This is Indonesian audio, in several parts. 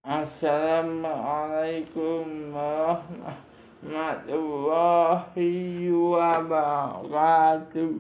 Assalamualaikum warahmatullahi wabarakatuh.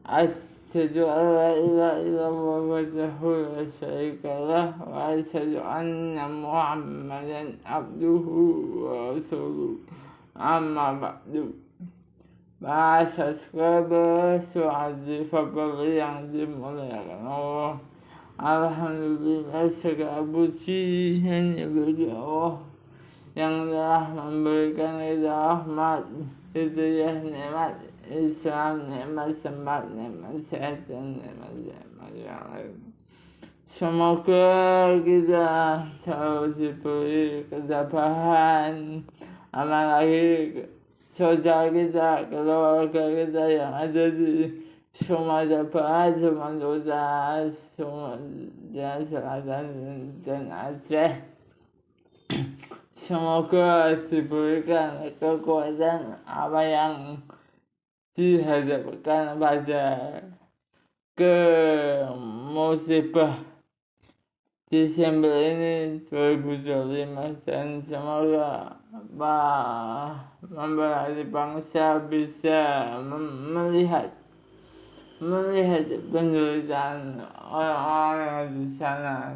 Asyhadu an la ilaha illallah wahdahu la syarika lah wa asyhadu anna Muhammadan abduhu wa rasuluh. Amma ba'du. Bahasa Surabar Su'adzi Fabel yang dimuliakan Allah. Alhamdulillah, segala puji hanya bagi Allah yang telah memberikan kita rahmat, hidayah, nikmat Islam, nikmat sempat, nikmat sehat, dan nikmat yang lain. Semoga kita selalu diberi ketabahan, amal lagi saudara kita, keluarga kita yang ada di semua dapat, semua dosa, semua selatan dan Aceh. Semoga diberikan kekuatan apa yang dihadapkan pada musibah Desember ini 2025, dan semoga memberkati bangsa bisa melihat penderitaan orang-orang yang di sana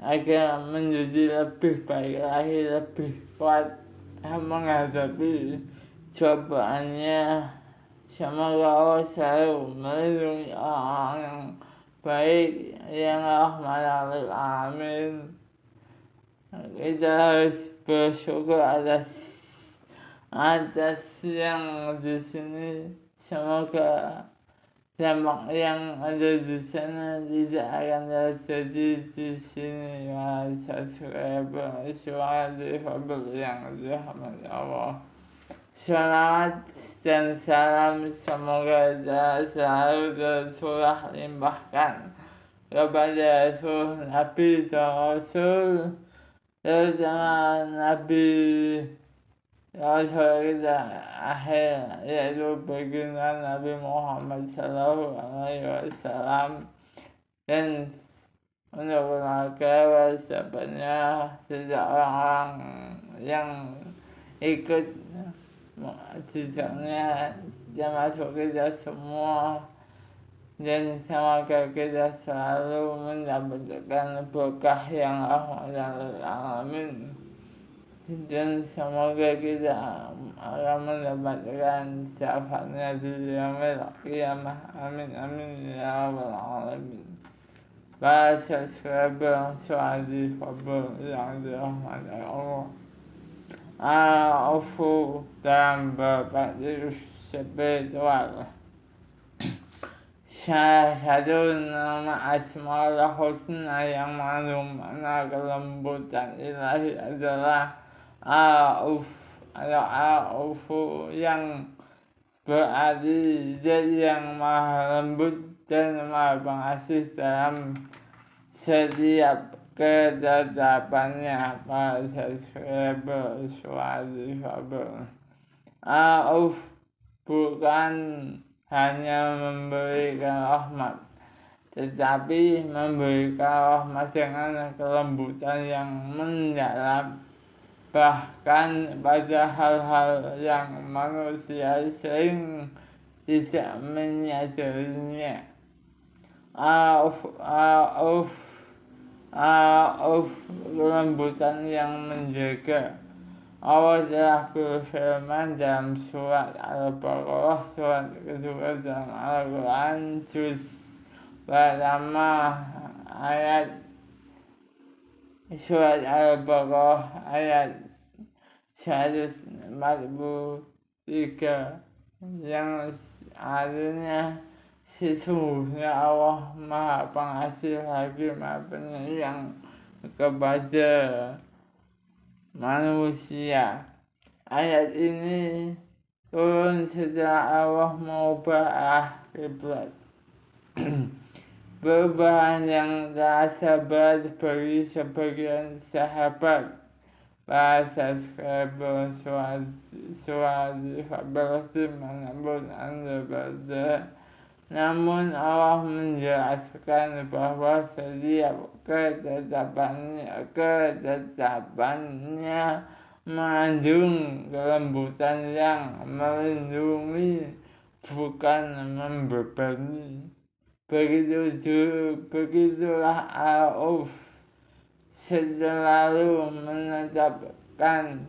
agar menjadi lebih baik lagi, lebih kuat menghadapi cobaannya. Semoga Allah selalu melindungi orang yang baik, yang rahmat lil alamin. Kita harus bersyukur atas yang di sini. Semoga dampak yang ada di sana tidak akan terjadi di sini. Subscriber suara di Fabel yang dirahmati Allah. Selamat dan salam, semoga kita selalu tercurah limpahkan kepada seluruh Nabi dan Rasul, terutama Nabi Rasul kita akhir, yaitu baginda Nabi Muhammad SAW, dan untuk keluarga sahabatnya, sejak orang-orang yang ikut jejaknya, termasuk kita semua, dan semoga kita selalu mendapatkan berkah yang rahmatan lil alamin, dan semoga kita akan mendapatkan syafaatnya di yaumil qiyamah. Amin amin ya rabbal alamin. Bahasa Surabar Su'adzi Fabel yang dirahmati Allah. Afu dalam berbakti spiritual. Salah satu nama Asmaul Husna yang mengandung makna kelembutan ilahi adalah Al-Auf atau Al-Aufu, yang berarti zat yang maha lembut dan maha pengasih dalam setiap ketetapannya. Bahasa Surabar Su'adzi Fabel. Al-Auf bukan hanya memberikan rahmat, tetapi memberikan rahmat dengan kelembutan yang mendalam, bahkan pada hal-hal yang manusia sering tidak menyadarinya. Al-Auf kelembutan yang menjaga. Allah telah berfirman dalam surat Al-Baqarah, surat kedua dalam Al-Quran, juz pertama ayat surat Al-Baqarah ayat 143, yang artinya sesungguhnya Allah maha pengasih lagi maha penyayang kepada manusia. Ayat ini turun setelah Allah mengubah kiblat. Perubahan yang terasa berat bagi sebagian sahabat. Bahasa Surabar Su'adzi Fabel dimanapun Anda berada, Namun Allah menjelaskan bahwa setiap ketetapannya mengandung kelembutan yang melindungi, bukan membebani. Begitulah Al-Auf selalu menetapkan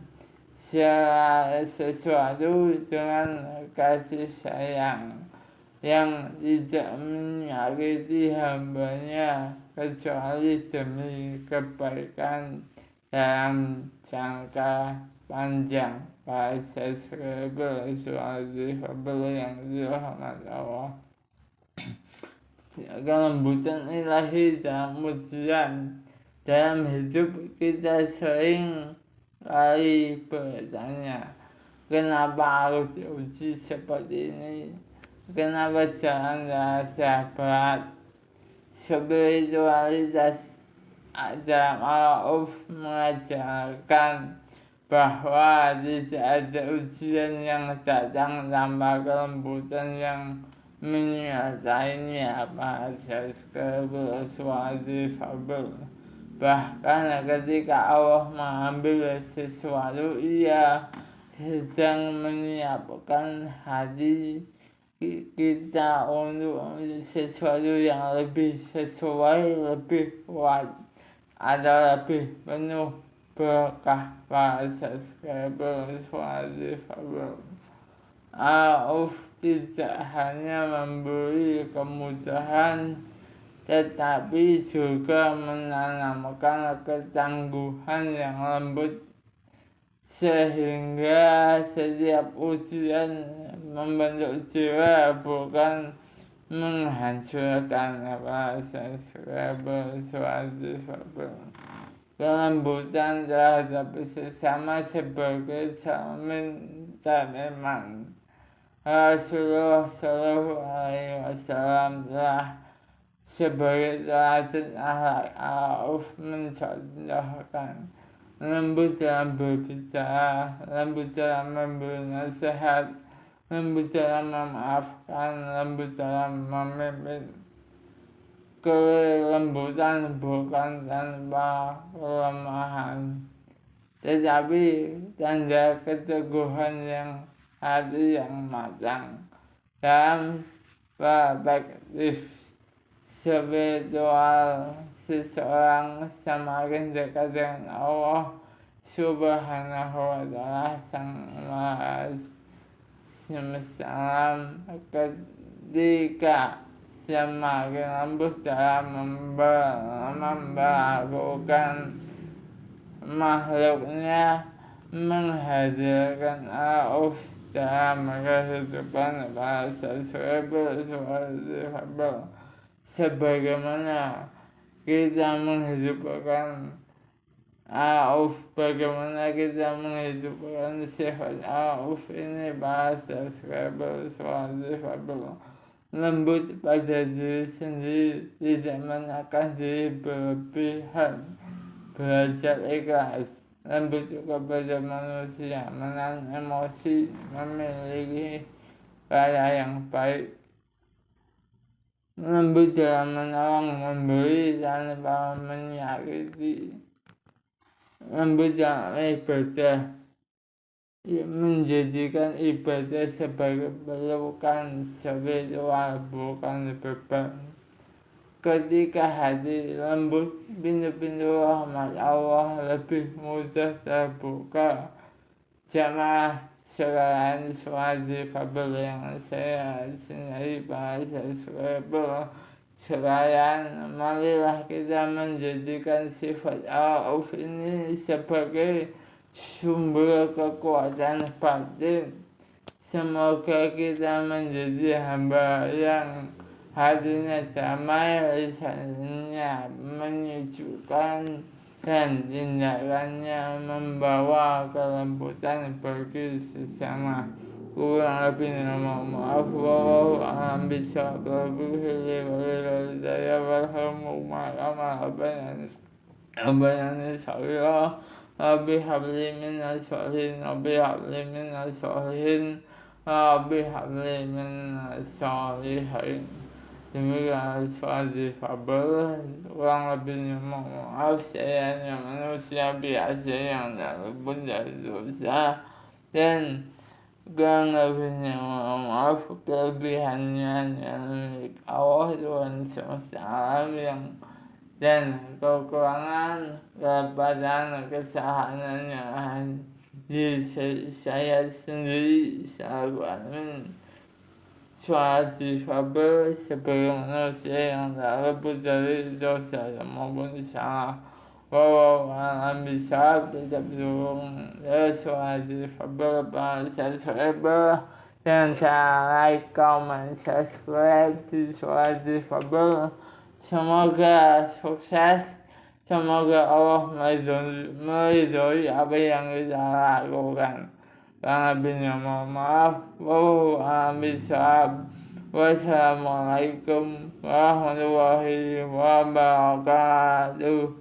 sesuatu dengan kasih sayang yang tidak menyakiti hambanya kecuali demi kebaikan dalam jangka panjang. Bahasa Skribel suatu Fabel yang dirahmati Allah. Kelembutan ilahi dalam ujian. Dalam hidup kita sering kali bertanya, kenapa harus diuji seperti ini? Kenapa jalan terasa berat? Spiritualitas dalam Al-Auf mengajarkan bahwa tidak ada ujian yang datang tanpa kelembutan yang menyertainya. Bahasa Skribel suatu Fabel. Bahkan ketika Allah mengambil sesuatu, Ia sedang menyiapkan hati kita untuk sesuatu yang lebih sesuai, lebih kuat, atau lebih penuh berkah. Bahasa Skribel suatu Fabel. Al-Auf tidak hanya memberi kemudahan, tetapi juga menanamkan ketangguhan yang lembut, sehingga setiap ujian membentuk jiwa, bukan menghancurkan. Bahasa Skribel suatu Fabel. Kelembutan terhadap sesama sebagai cermin iman. Rasulullah Shallallahu Alaihi Wasallam telah sebagai teladan akhlak Al-Auf mencontohkan lembut dalam berbicara, lembut dalam memberi nasihat, lembut dalam memaafkan, lembut dalam memimpin. Kelembutan bukan tanpa kelemahan, tetapi tanda keteguhan yang hati yang matang. Dalam perspektif spiritual, seseorang semakin dekat dengan Allah Subhanahu wa Ta'ala, Sang Maha Semesta, ketika semakin lembut dalam memperlakukan makhluknya, menghadirkan Al-Auf dalam kehidupan. Bahasa Skribel suatu Fabel. Sebagaimana kita menghidupkan Al-Auf, bagaimana kita menghidupkan sifat Al-Auf ini. Bahasa Skribel suatu Fabel. Lembut pada diri sendiri, tidak menekan diri berlebihan, belajar ikhlas, lembut kepada manusia, menahan emosi, memiliki cara yang baik, lembut dalam menolong, memberi tanpa menyakiti, lembut dalam ibadah, menjadikan ibadah sebagai pelukan spiritual, bukan beban. Ketika hati lembut, pintu-pintu rahmat Allah lebih mudah terbuka. Jamaah sekalian suatu Fabel yang saya cintai, bahasa Skribel sekalian, marilah kita menjadikan sifat Al-Auf ini sebagai sumber kekuatan batin. Semoga kita menjadi hamba yang hatinya damai, lisannya menyejukkan, dan tindakannya membawa kelembutan bagi sesama. Kurang lebih mohon maaf. Wallahu a'lam bishawab. Rabbil hidayah warhamhuma kama rabbayani shaghira. Rabbi habli minas sholihin, Rabbi habli minas sholihin, رب هب لي من الصالحين. Demikian suatu fabel kurang lebihnya maaf saya yang manusia biasa yang terlebih dari dosa dan kurang lebihnya maaf kelebihannya yang milik Allah Tuhan semesta alam yang dan kekurangan kelebatan kesalahannya di saya sendiri selalu amin. Suatu fabel sebagai manusia yang tak lepas dari dosa maupun salah. Walau alam bisa tetap turun suatu fabel bahasa fabel dan saya like, comment, subscribe di suatu fabel. Semoga sukses. Semoga Allah meridhoi apa yang kita lakukan. Karena lebihnya mohon maaf. Wassalamualaikum warahmatullahi wabarakatuh.